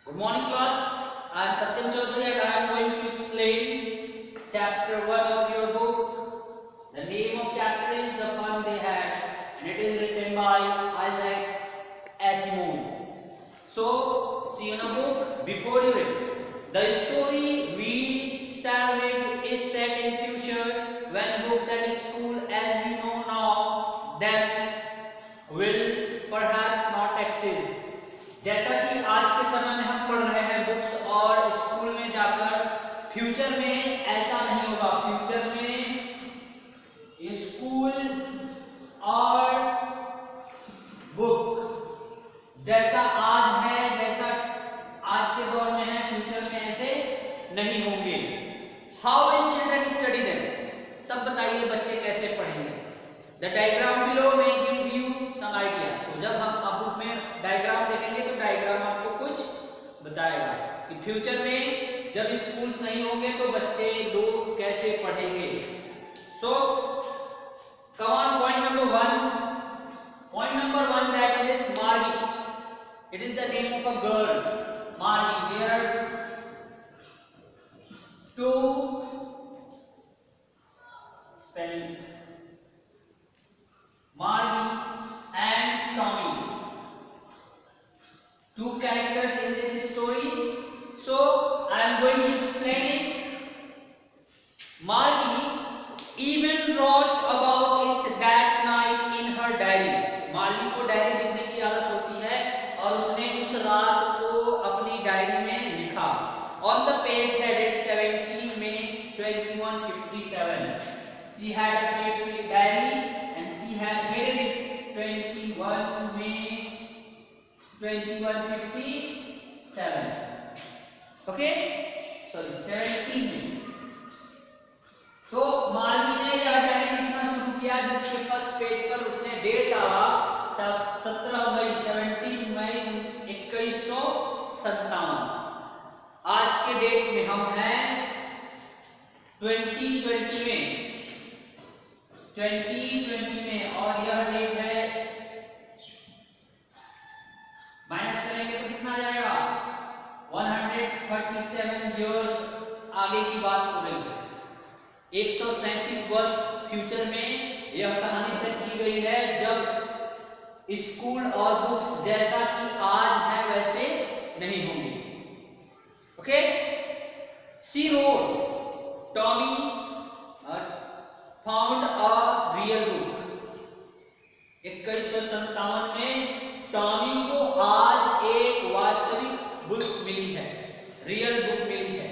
Good morning class. I am Satyam Chaudhary and I am going to explain chapter 1 of your book. The name of chapter is The Fun They Had and it is written by Isaac Asimov. So, see in a book before you read. The story we celebrate is set in future when books at school as we know now them will perhaps not exist. जैसा कि आज के समय में हम पढ़ रहे हैं बुक्स और स्कूल में जाकर, फ्यूचर में ऐसा नहीं होगा। फ्यूचर में स्कूल और बुक जैसा आज है, जैसा आज के दौर में है, फ्यूचर में ऐसे नहीं होंगे। How will children study them? तब बताइए बच्चे कैसे पढ़ेंगे। द डायग्राम बिलो में गिव यू सम आइडिया। तो जब हम अब बुक में डायग्राम देखेंगे तो डायग्राम आपको कुछ बताएगा कि फ्यूचर में जब स्कूल्स नहीं होंगे तो बच्चे लोग कैसे पढ़ेंगे। So come on point number 1। Point number 1 that is Margie. It is the name of a girl, Margie. There are two spelling, Margie and Tommy, two characters in this story. So I am going to explain it. Margie even wrote about it that night in her diary. Margie को diary लिखने की आदत होती है और उसने उस रात को अपनी डायरी में लिखा। On the page headed 17 May 2157, she had kept a diary and she had headed it 21 May 2157. Okay, sorry 17 May. तो मार्गी ने यह डायरी लिखना शुरू किया जिसके फर्स्ट पेज पर उसने डेट डाला 17 मई 2157। आज के डेट में हम हैं 2020 में और यह डेट है, माइनस करेंगे तो कितना आ जाएगा 137 इयर्स आगे की बात हो रही है। 137 वर्ष फ्यूचर में यह कहानी सेट की गई है जब स्कूल और बुक्स जैसा कि आज है वैसे नहीं होंगे। Okay, she wrote Tommy found a real book. 2157 में टॉमी को आज एक वास्तविक बुक मिली है, रियल बुक मिली है।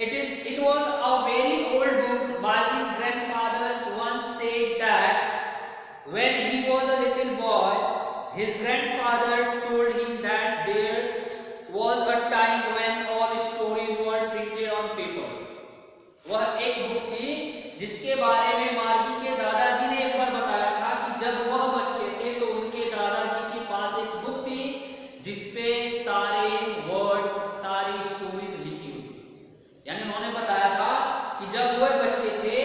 It was a very old book. Margie's grandfather once said that when he was a little boy, his grandfather told him that there was a time when all stories were printed on paper. वह एक book थी जिसके बारे में मार्गी के दादाजी ने एक बार बताया था कि जब वह बच्चे थे तो उनके दादाजी के पास एक बुक थी जिसपे सारे वर्ड्स, सारी स्टोरीज लिखी हुई। यानी उन्होंने बताया था कि जब वह बच्चे थे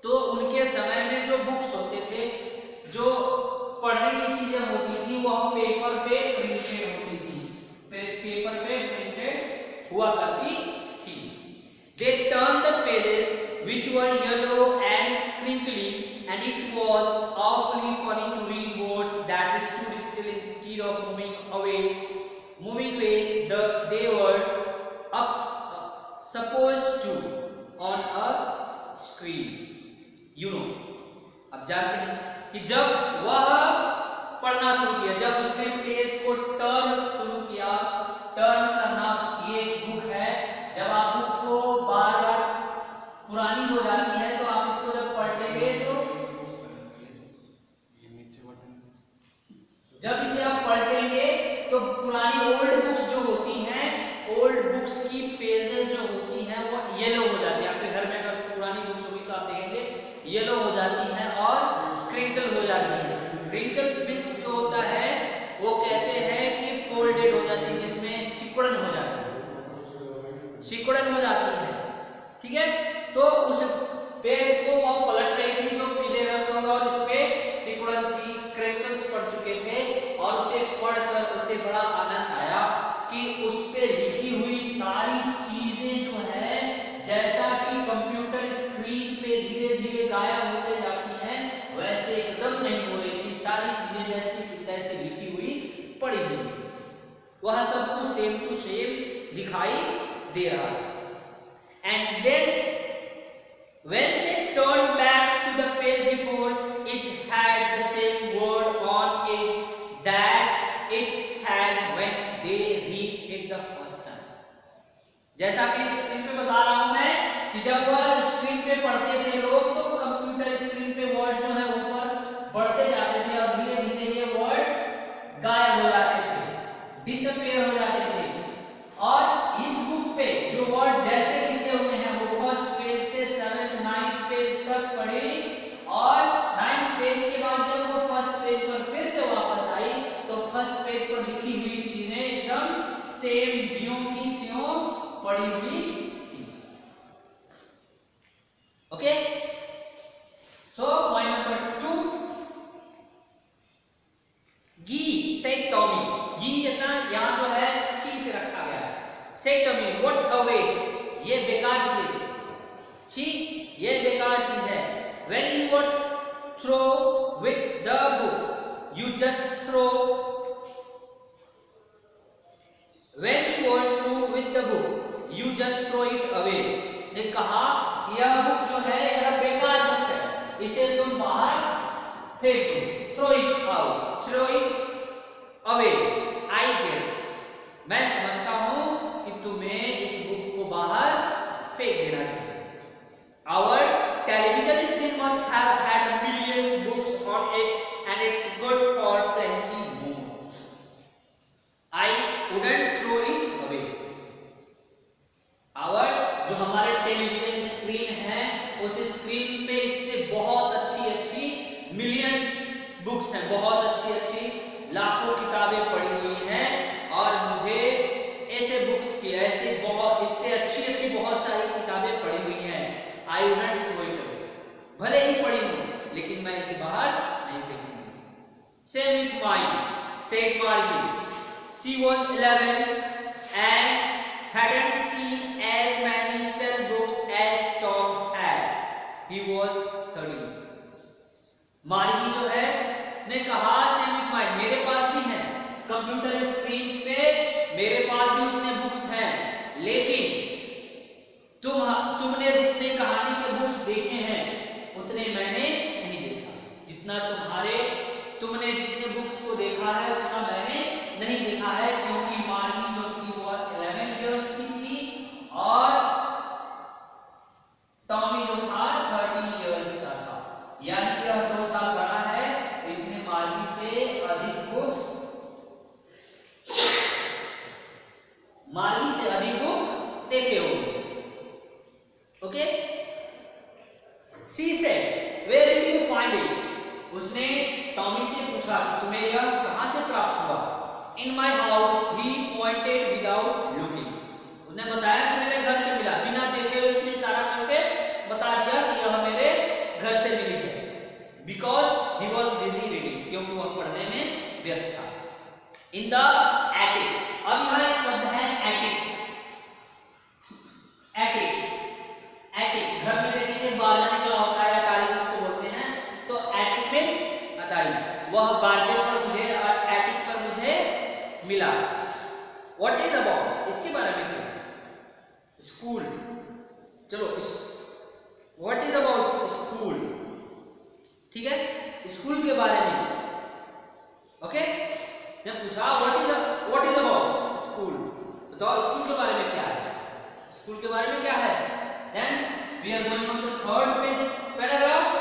तो उनके समय में जो बुक्स होते थे, जो पढ़ने की चीजें होती थी, वह पेपर पे प्रिंटेड होती थी, पेपर पे प्रिंटेड हुआ करती थी। They turned the pages which were yellow and crinkly, and it was awfully funny to read words that stood still instead of moving away. They were supposed to on a screen. अब जानते हैं कि जब वह पढ़ना शुरू किया, जब उसने पेज को टर्न शुरू किया, टर्न करना, ये एक बुक है। जब आप बुक को बार बार पुरानी हो जाती है तो आप इसको जब पढ़ेंगे तो जब इसे आप पढ़ेंगे तो पुरानी ओल्ड बुक्स जो होती हैं, ओल्ड बुक्स की पेजेस जो होती हैं वो येलो हो जाती है। आपके घर में अगर पुरानी बुक्स होगी तो आप देखेंगे येलो हो जाती हैं और क्रिंकल हो जाती है। क्रिंकल्स मींस जो होता है वो कहते हैं कि फोल्डेड हो जाती है, जिसमें सिकुड़न हो जाती है, सिकुड़न हो जाती है। ठीक है, तो उस पेज को वो पलट रही थी जो पीले रंग का और इस पे सिकुड़न थी, क्रिंकल्स पड़ चुके थे और उसे पढ़कर उसे बड़ा आनंद आया कि उस पे लिखी हुई सारी चीजें जो है जैसा कि कंप्यूटर स्क्रीन पे धीरे धीरे गायब होते जाती हैं वैसे एकदम नहीं हो रही थी। सारी चीजें जैसे की तैसे लिखी हुई पड़ी हुई थी, वह सब कुछ सेम टू सेम दिखाई दे रहा है। And then when they turned back to the page before, it had the same word on it that it had when they read it the first time. जैसा कि स्क्रीन पे बता रहा हूं मैं कि जब वह स्क्रीन पे पढ़ते थे लोग तो कंप्यूटर स्क्रीन पे वर्ड्स जो है ऊपर बढ़ते जाते थे और धीरे धीरे ये वर्ड्स गायब हो जाते थे, डिसअपीयर हो जाते थे। और इस बुक पे जो वर्ड जैसे लिखे हुए हैं वो फर्स्ट पेज से 7th 9th पेज तक पढ़े और 9th पेज के बाद जब वो फर्स्ट पेज पर फिर से वापस आई तो फर्स्ट पेज पर लिखी हुई चीजें एकदम सेम ज्यों की त्यों पड़ी हुई थी। ओके, सो पॉइंट नंबर 2, गी सेड टॉमी। गी यहाँ जो है छी से रखा गया है। Said Tommy what a waste, ये बेकार चीज है, छी ये बेकार चीज है। When you would throw with the book, you just throw. When you would throw with the book, you just throw it away. ने कहा यह बुक जो है यह बेकार बुक है, इसे तुम बाहर फेंक दो। Throw it out, throw it away. I guess, मैं समझता हूँ कि तुम्हें इस बुक को बाहर फेंक देना चाहिए। Our television screen must have had millions books on it, and it's good for plenty more. I wouldn't throw it away. Our जो हमारे टेलीविजन स्क्रीन है उस स्क्रीन पे इससे बहुत अच्छी मिलियंस बुक्स हैं, बहुत अच्छी लाखों किताबें पड़ी हुई हैं और मुझे ऐसे बुक्स की ऐसे बहुत इससे अच्छी बहुत सारी किताबें पड़ी हुई हैं। I wouldn't throw it away. भले ही पड़ी हो लेकिन मैं इसे बाहर नहीं फेंकूंगी। Same with mine, said Margie. She was 11 and hadn't seen as many little books as Tom had. He was 13. मार्गी जो है उसने कहा same with mine, मेरे पास भी है कंप्यूटर स्क्रीन पे, मेरे पास भी उतने बुक्स हैं, लेकिन तुमने जितने कहानी के बुक्स देखे हैं उतने मैंने नहीं देखा। जितना तुमने जितने बुक्स को देखा है उतना मैंने नहीं देखा है, क्योंकि मार्गी जो थी वो 11 इयर्स की थी और टॉमी जो था 13 इयर्स का था, यानी कि वह 2 साल बड़ा है, तो इसने मार्गी से अधिक बुक्स बुक देखे होंगे। Okay, she said where did you find it, उसने टॉमी से पूछा कि तुम्हें यह कहां से प्राप्त हुआ। In my house, he pointed without looking, उसने बताया कि मेरे घर से मिला, बिना देखे हुए उसने इशारा करके बता दिया कि यह मेरे घर से मिली है। Because he was busy reading, क्योंकि वह पढ़ने में व्यस्त था। इन द एटिक, अब यहाँ एक शब्द है एटिक। एटिक घर में देखेंगे बारजा निकला होता है, अटारी जिसको बोलते हैं, तो एटिक मींस अटारी। वह बारजे पर मुझे और एटिक पर मुझे मिला। व्हाट इज अबाउट, इसके बारे में क्या? स्कूल, चलो व्हाट इज अबाउट स्कूल, ठीक है, स्कूल के बारे में। ओके, जब पूछा व्हाट इज अबाउट स्कूल, तो स्कूल के बारे में क्या है, स्कूल के बारे में क्या है। Then we are going on the third page paragraph.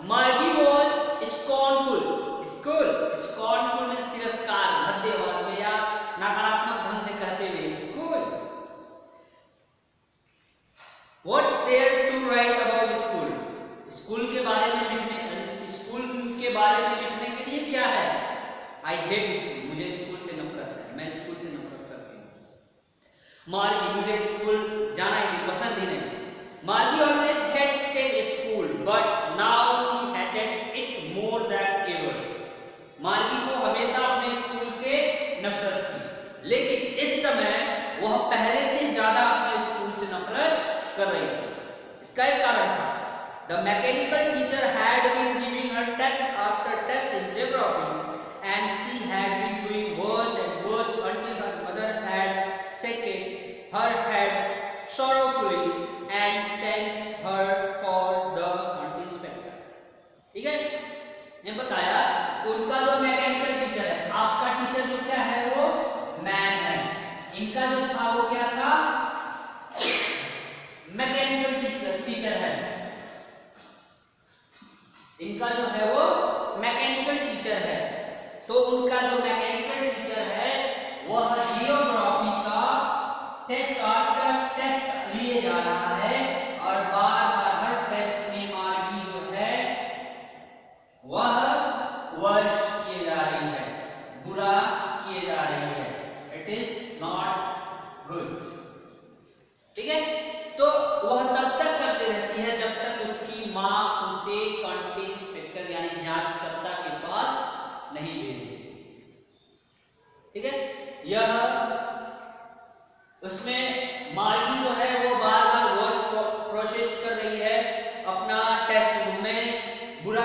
Margie was scornful. Scornful means तिरस्कार, भद्दे आवाज में या नकारात्मक ढंग से कहते हुए school. What's there to write about school? School के बारे में लिखने के लिए क्या है? I hate school. मुझे स्कूल से नफरत है, मैं स्कूल से नफरत करती हूँ। मार्गी, मुझे स्कूल जाना ही नहीं, पसंद ही नहीं। Margie always hated school, but now she hated it more than ever. मार्गी को हमेशा अपने स्कूल से नफरत थी, लेकिन इस वह पहले से ज्यादा अपने स्कूल से नफरत कर रही थी। इसका एक कारण था, the mechanical teacher had been giving her test after test in geography and she had been doing worse and worse until her mother had shaken her head sorrowfully and sent her for the county inspector। ठीक है, ने बताया उनका जो mechanical teacher है, आपका teacher जो क्या है वो मैन है, इनका जो था वो क्या था, मैकेनिकल टीचर है, इनका जो है वो मैकेनिकल टीचर है। तो उनका जो मैकेनिकल टीचर है वह जियोग्राफी का टेस्ट आफ्टर टेस्ट लिए जा रहा है और बार बार हर टेस्ट में मार्किंग जो है वह वर्ष किए जा रही है, बुरा किए जा रही है। It is not good. ठीक है, तो वह तब तक करते रहती है जब तक उसकी माँ उसे काउंटी इंस्पेक्टर यानी जांचकर्ता के पास नहीं भेज देती। ठीक है, यह उसमें मार्गी जो है वो बार बार वॉश प्रोसेस कर रही है, अपना टेस्ट रूम में बुरा